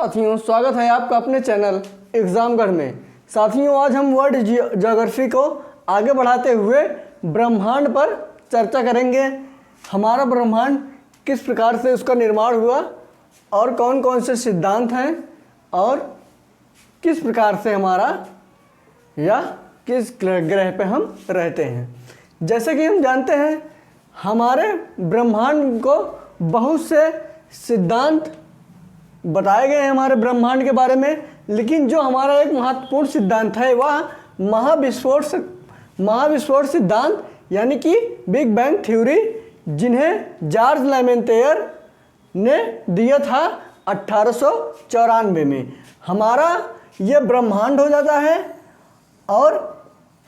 साथियों, स्वागत है आपका अपने चैनल एग्जामगढ़ में। साथियों, आज हम वर्ल्ड ज्योग्राफी को आगे बढ़ाते हुए ब्रह्मांड पर चर्चा करेंगे। हमारा ब्रह्मांड किस प्रकार से उसका निर्माण हुआ और कौन कौन से सिद्धांत हैं और किस प्रकार से हमारा या किस ग्रह पे हम रहते हैं। जैसे कि हम जानते हैं, हमारे ब्रह्मांड को बहुत से सिद्धांत बताए गए हैं हमारे ब्रह्मांड के बारे में, लेकिन जो हमारा एक महत्वपूर्ण सिद्धांत है वह महाविस्फोट सिद्धांत यानी कि बिग बैंग थ्योरी, जिन्हें जॉर्ज लेमेंतेयर ने दिया था 1894 में। हमारा ये ब्रह्मांड हो जाता है और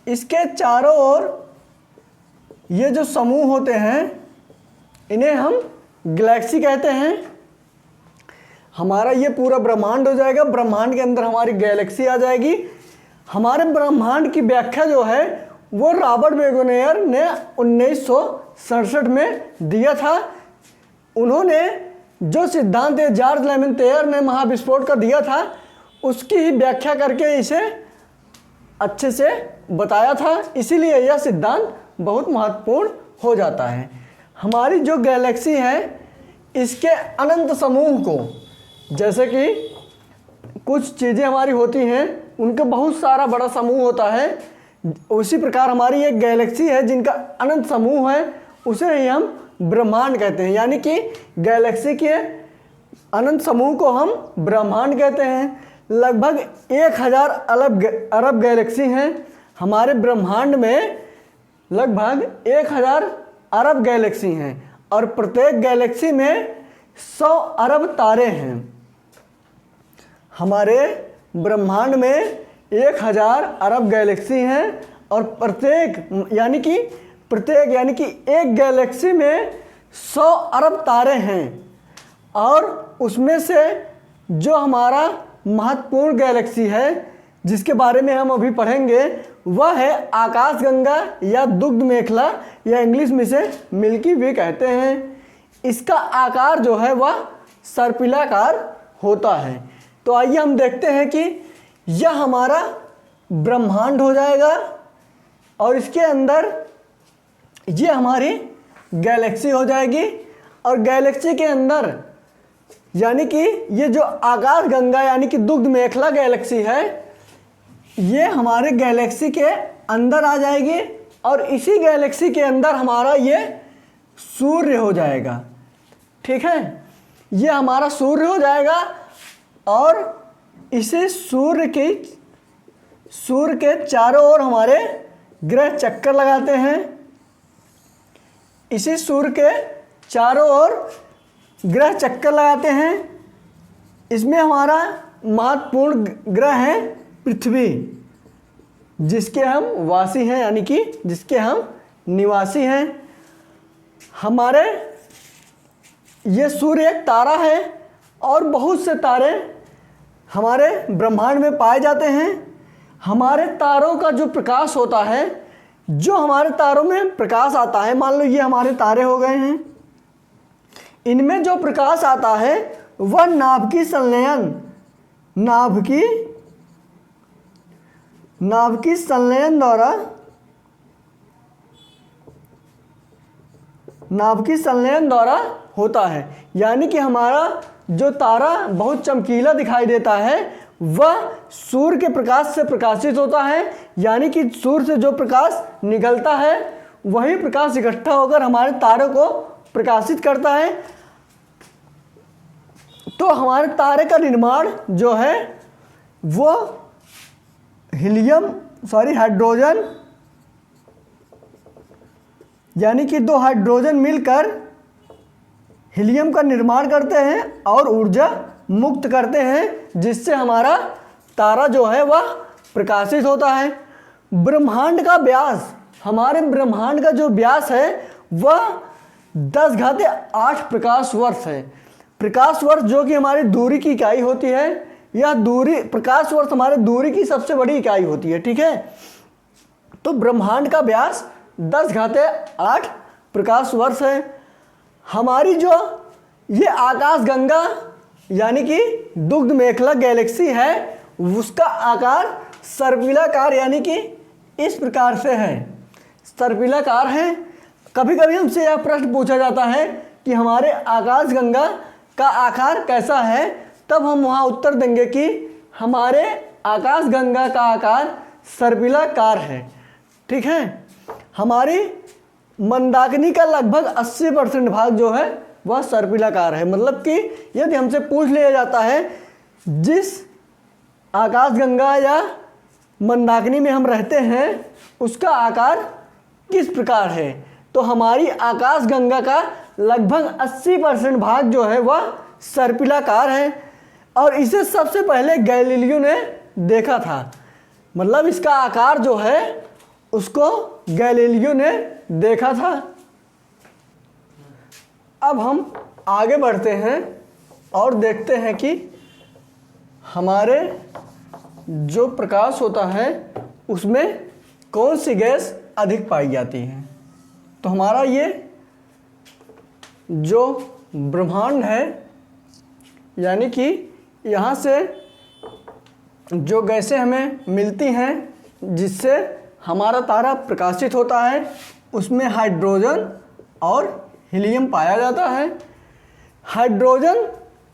इसके चारों ओर ये जो समूह होते हैं इन्हें हम गैलेक्सी कहते हैं। हमारा ये पूरा ब्रह्मांड हो जाएगा, ब्रह्मांड के अंदर हमारी गैलेक्सी आ जाएगी। हमारे ब्रह्मांड की व्याख्या जो है वो रॉबर्ट मेगोनेयर ने 1967 में दिया था। उन्होंने जो सिद्धांत जॉर्ज लेमेंतेयर ने महाविस्फोट का दिया था उसकी ही व्याख्या करके इसे अच्छे से बताया था, इसीलिए यह सिद्धांत बहुत महत्वपूर्ण हो जाता है। हमारी जो गैलेक्सी है इसके अनंत समूह को, जैसे कि कुछ चीज़ें हमारी होती हैं उनका बहुत सारा बड़ा समूह होता है, उसी प्रकार हमारी एक गैलेक्सी है जिनका अनंत समूह है, उसे ही हम ब्रह्मांड कहते हैं। यानी कि गैलेक्सी के अनंत समूह को हम ब्रह्मांड कहते हैं। लगभग 1000 अरब गैलेक्सी हैं हमारे ब्रह्मांड में। लगभग 1000 अरब गैलेक्सी हैं और प्रत्येक गैलेक्सी में 100 अरब तारे हैं। हमारे ब्रह्मांड में 1000 अरब गैलेक्सी हैं और प्रत्येक यानी कि एक गैलेक्सी में 100 अरब तारे हैं। और उसमें से जो हमारा महत्वपूर्ण गैलेक्सी है जिसके बारे में हम अभी पढ़ेंगे वह है आकाशगंगा या दुग्ध मेखला, या इंग्लिश में से मिल्की वे कहते हैं। इसका आकार जो है वह सर्पिलाकार होता है। तो आइए हम देखते हैं कि यह हमारा ब्रह्मांड हो जाएगा और इसके अंदर ये हमारी गैलेक्सी हो जाएगी। और गैलेक्सी के अंदर यानी कि ये जो आकाशगंगा यानी कि दुग्ध मेखला गैलेक्सी है ये हमारे गैलेक्सी के अंदर आ जाएगी और इसी गैलेक्सी के अंदर हमारा ये सूर्य हो जाएगा। ठीक है, ये हमारा सूर्य हो जाएगा और इसी सूर्य के चारों ओर हमारे ग्रह चक्कर लगाते हैं। इसी सूर्य के चारों ओर ग्रह चक्कर लगाते हैं। इसमें हमारा महत्वपूर्ण ग्रह है पृथ्वी, जिसके हम वासी हैं यानी कि जिसके हम निवासी हैं। हमारे ये सूर्य एक तारा है और बहुत से तारे हमारे ब्रह्मांड में पाए जाते हैं। हमारे तारों का जो प्रकाश होता है, जो हमारे तारों में प्रकाश आता है, मान लो ये हमारे तारे हो गए हैं, इनमें जो प्रकाश आता है वह नाभिकीय संलयन द्वारा होता है। यानी कि हमारा जो तारा बहुत चमकीला दिखाई देता है वह सूर्य के प्रकाश से प्रकाशित होता है। यानी कि सूर्य से जो प्रकाश निकलता है वही प्रकाश इकट्ठा होकर हमारे तारे को प्रकाशित करता है। तो हमारे तारे का निर्माण जो है वो हाइड्रोजन यानी कि 2 हाइड्रोजन मिलकर हीलियम का निर्माण करते हैं और ऊर्जा मुक्त करते हैं, जिससे हमारा तारा जो है वह प्रकाशित होता है। ब्रह्मांड का व्यास, हमारे ब्रह्मांड का जो व्यास है वह 10⁸ प्रकाश वर्ष है। प्रकाश वर्ष जो कि हमारी दूरी की इकाई होती है, यह प्रकाश वर्ष हमारे दूरी की सबसे बड़ी इकाई होती है। ठीक है, तो ब्रह्मांड का व्यास 10⁸ प्रकाश वर्ष है। हमारी जो ये आकाशगंगा यानी कि दुग्ध मेखला गैलेक्सी है उसका आकार सर्पिलाकार यानी कि इस प्रकार से है, सर्पिलाकार है। कभी कभी हमसे यह प्रश्न पूछा जाता है कि हमारे आकाशगंगा का आकार कैसा है, तब हम वहाँ उत्तर देंगे कि हमारे आकाशगंगा का आकार सर्पिलाकार है। ठीक है। हमारी मंदाकिनी का लगभग 80% भाग जो है वह सर्पिलाकार है। मतलब कि यदि हमसे पूछ लिया जाता है जिस आकाशगंगा या मंदाकिनी में हम रहते हैं उसका आकार किस प्रकार है, तो हमारी आकाशगंगा का लगभग 80% भाग जो है वह सर्पिलाकार है। और इसे सबसे पहले गैलीलियो ने देखा था, मतलब इसका आकार जो है उसको गैलीलियो ने देखा था। अब हम आगे बढ़ते हैं और देखते हैं कि हमारे जो प्रकाश होता है उसमें कौन सी गैस अधिक पाई जाती है। तो हमारा ये जो ब्रह्मांड है यानी कि यहाँ से जो गैसें हमें मिलती हैं जिससे हमारा तारा प्रकाशित होता है उसमें हाइड्रोजन और हीलियम पाया जाता है। हाइड्रोजन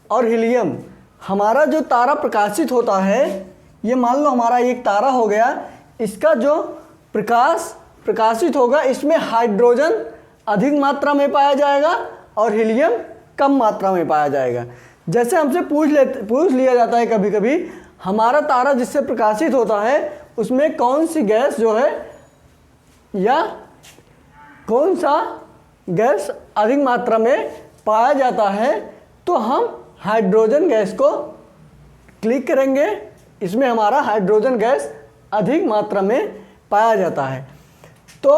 और हीलियम, हमारा जो तारा प्रकाशित होता है, ये मान लो हमारा एक तारा हो गया, इसका जो प्रकाश प्रकाशित होगा इसमें हाइड्रोजन अधिक मात्रा में पाया जाएगा और हीलियम कम मात्रा में पाया जाएगा। जैसे हमसे पूछ लिया जाता है कभी कभी हमारा तारा जिससे प्रकाशित होता है उसमें कौन सी गैस जो है या कौन सा गैस अधिक मात्रा में पाया जाता है, तो हम हाइड्रोजन गैस को क्लिक करेंगे। इसमें हमारा हाइड्रोजन गैस अधिक मात्रा में पाया जाता है। तो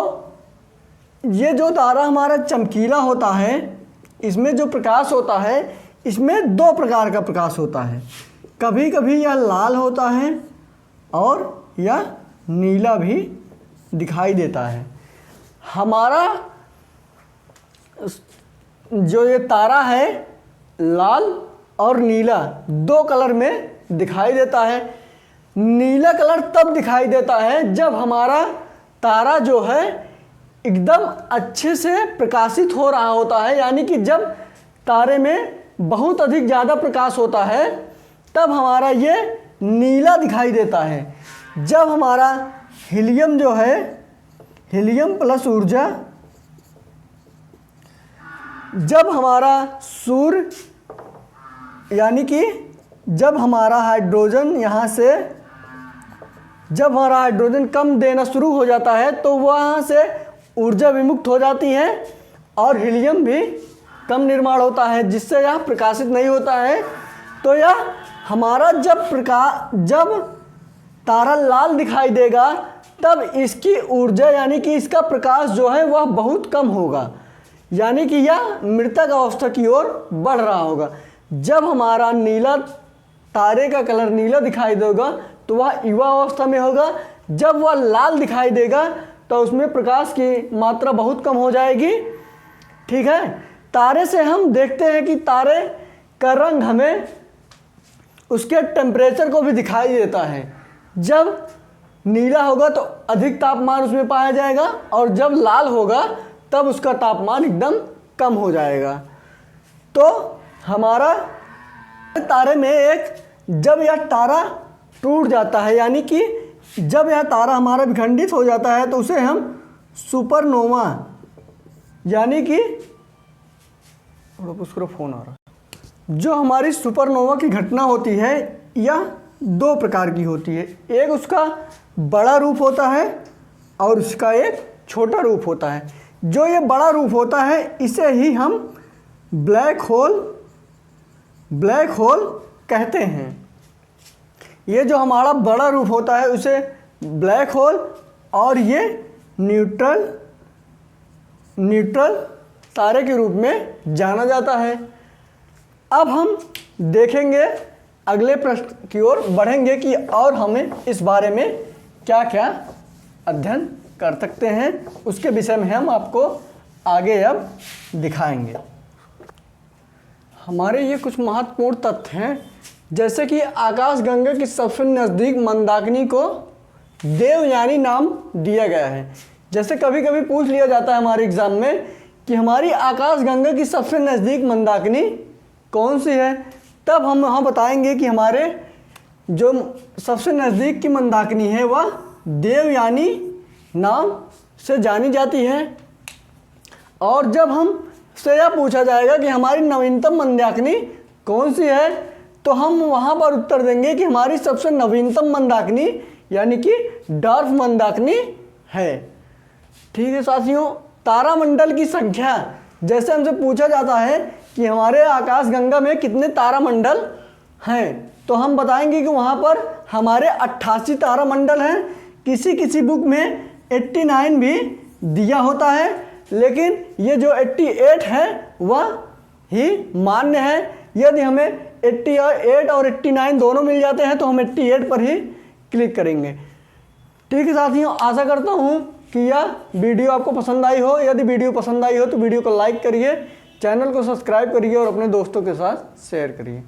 ये जो तारा हमारा चमकीला होता है इसमें जो प्रकाश होता है इसमें दो प्रकार का प्रकाश होता है, कभी कभी यह लाल होता है और यह नीला भी दिखाई देता है। हमारा जो ये तारा है लाल और नीला दो कलर में दिखाई देता है। नीला कलर तब दिखाई देता है जब हमारा तारा जो है एकदम अच्छे से प्रकाशित हो रहा होता है, यानी कि जब तारे में बहुत अधिक ज़्यादा प्रकाश होता है तब हमारा ये नीला दिखाई देता है। जब हमारा हीलियम जो है, हीलियम प्लस ऊर्जा, जब हमारा सूर्य यानी कि जब हमारा हाइड्रोजन यहाँ से जब हमारा हाइड्रोजन कम देना शुरू हो जाता है तो वहाँ से ऊर्जा विमुक्त हो जाती है और हीलियम भी कम निर्माण होता है जिससे यह प्रकाशित नहीं होता है। तो यह हमारा जब तारा लाल दिखाई देगा तब इसकी ऊर्जा यानी कि इसका प्रकाश जो है वह बहुत कम होगा, यानी कि यह मृतक अवस्था की ओर बढ़ रहा होगा। जब हमारा नीला तारे का कलर नीला दिखाई देगा तो वह युवा अवस्था में होगा। जब वह लाल दिखाई देगा तो उसमें प्रकाश की मात्रा बहुत कम हो जाएगी। ठीक है। तारे से हम देखते हैं कि तारे का रंग हमें उसके टेम्परेचर को भी दिखाई देता है। जब नीला होगा तो अधिक तापमान उसमें पाया जाएगा और जब लाल होगा तब उसका तापमान एकदम कम हो जाएगा। तो हमारा तारे में जब यह तारा टूट जाता है यानी कि जब यह तारा हमारा विखंडित हो जाता है तो उसे हम सुपरनोवा यानी कि उसको फ़ोन आ रहा है, जो हमारी सुपरनोवा की घटना होती है यह दो प्रकार की होती है। एक उसका बड़ा रूप होता है और उसका एक छोटा रूप होता है। जो ये बड़ा रूप होता है इसे ही हम ब्लैक होल कहते हैं। ये जो हमारा बड़ा रूप होता है उसे ब्लैक होल और ये न्यूट्रल तारे के रूप में जाना जाता है। अब हम देखेंगे अगले प्रश्न की ओर बढ़ेंगे कि और हमें इस बारे में क्या क्या अध्ययन कर सकते हैं, उसके विषय में हम आपको आगे अब दिखाएंगे। हमारे ये कुछ महत्वपूर्ण तथ्य हैं, जैसे कि आकाशगंगा की सबसे नज़दीक मंदाकिनी को देवयानी नाम दिया गया है। जैसे कभी कभी पूछ लिया जाता है हमारे एग्ज़ाम में कि हमारी आकाशगंगा की सबसे नज़दीक मंदाकिनी कौन सी है, तब हम वहाँ बताएंगे कि हमारे जो सबसे नज़दीक की मंदाकिनी है वह देवयानी नाम से जानी जाती है। और जब हम से यह पूछा जाएगा कि हमारी नवीनतम मंदाकिनी कौन सी है, तो हम वहाँ पर उत्तर देंगे कि हमारी सबसे नवीनतम मंदाकिनी यानी कि डॉर्फ मंदाकिनी है। ठीक है साथियों, तारामंडल की संख्या, जैसे हमसे पूछा जाता है कि हमारे आकाशगंगा में कितने तारामंडल हैं, तो हम बताएंगे कि वहाँ पर हमारे 88 तारामंडल हैं। किसी किसी बुक में 89 भी दिया होता है, लेकिन ये जो 88 है वह ही मान्य है। यदि हमें 88 और 89 दोनों मिल जाते हैं तो हम 88 पर ही क्लिक करेंगे। ठीक है साथियों, आशा करता हूँ कि यह वीडियो आपको पसंद आई हो। यदि वीडियो पसंद आई हो तो वीडियो को लाइक करिए, चैनल को सब्सक्राइब करिए और अपने दोस्तों के साथ शेयर करिए।